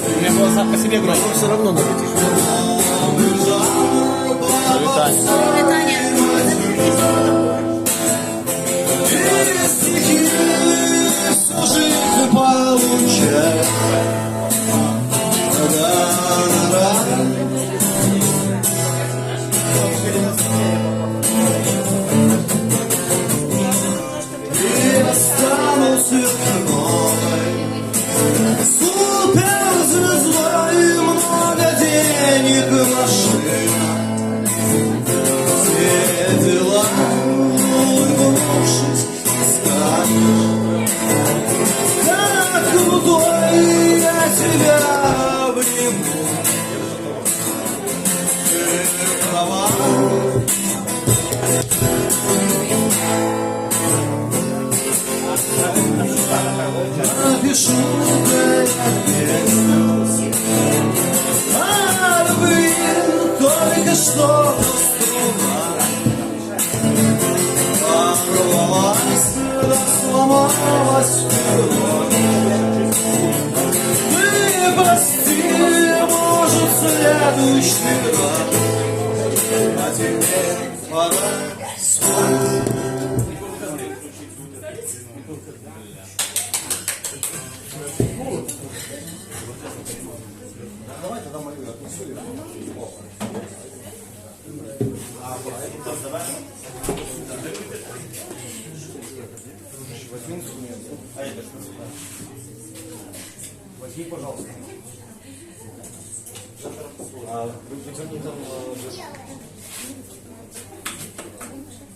У меня была сам по себе громко. Все равно налетишь. Суперзвездой много денег и машин. Все дела улыбнувшись скажешь, как крутой я тебя обниму. Ты права. Напишу песню о любви, только что струна порвалась, да сломалась впервые. Ты прости, может, следующий раз, а теперь пора спать. Давай тогда мою отнесу. Возьми, пожалуйста. Вы потяни там